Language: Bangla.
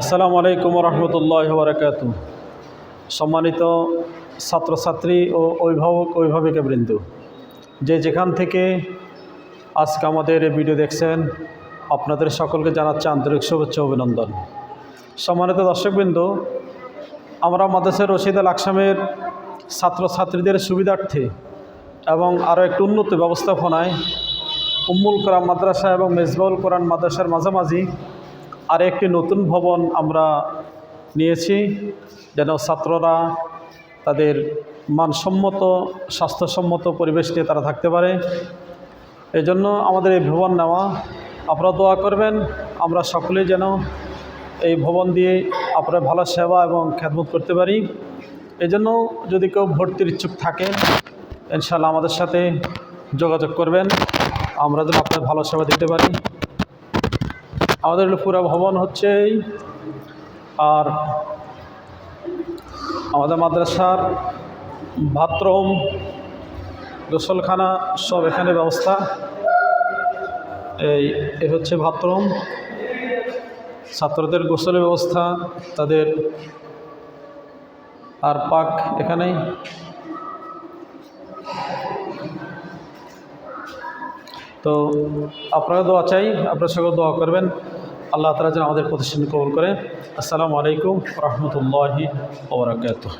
আসসালামু আলাইকুম রহমতুল্লাহি ওয়া বারাকাতুহু। সম্মানিত ছাত্রছাত্রী ও অভিভাবিকাবৃন্দ, যে যেখান থেকে আজকে আমাদের এই ভিডিও দেখছেন, আপনাদের সকলকে জানাচ্ছি আন্তরিক শুভেচ্ছা অভিনন্দন। সম্মানিত দর্শকবৃন্দ, আমরা মাদ্রাসা রশিদ আল আকসামের ছাত্রছাত্রীদের সুবিধার্থে এবং আরও একটু উন্নত ব্যবস্থাপনায় উম্মুল কোরআন মাদ্রাসা এবং মেজবাউল কোরআন মাদ্রাসার মাঝামাঝি আর একটি নতুন ভবন আমরা নিয়েছি, যেন ছাত্ররা তাদের মানসম্মত স্বাস্থ্যসম্মত পরিবেশ নিয়ে তারা থাকতে পারে। এই জন্য আমাদের এই ভবন নেওয়া। আপনারা দোয়া করবেন আমরা সকলেই যেন এই ভবন দিয়ে আপনারা ভালো সেবা এবং খেদমত করতে পারি। এই জন্য যদি কেউ ভর্তির ইচ্ছুক থাকেন, ইনশাআল্লাহ আমাদের সাথে যোগাযোগ করবেন, আমরা যেন আপনার ভালো সেবা দিতে পারি। আমাদের পুরো ভবন হচ্ছে আর আমাদের মাদ্রাসার বাথরুম, গোসলখানা সব এখানে ব্যবস্থা। এই হচ্ছে বাথরুম, ছাত্রদের গোসলের ব্যবস্থা, তাদের আর পাক এখানেই। তো আপনারা দোয়া চাই, আপনারা সকল দোয়া করবেন, আল্লাহ তাআলা যেন আমাদের প্রতিষ্ঠান কবুল করে। আসসালামু আলাইকুম রহমতুল্লাহি ওয়া বারাকাতুহু।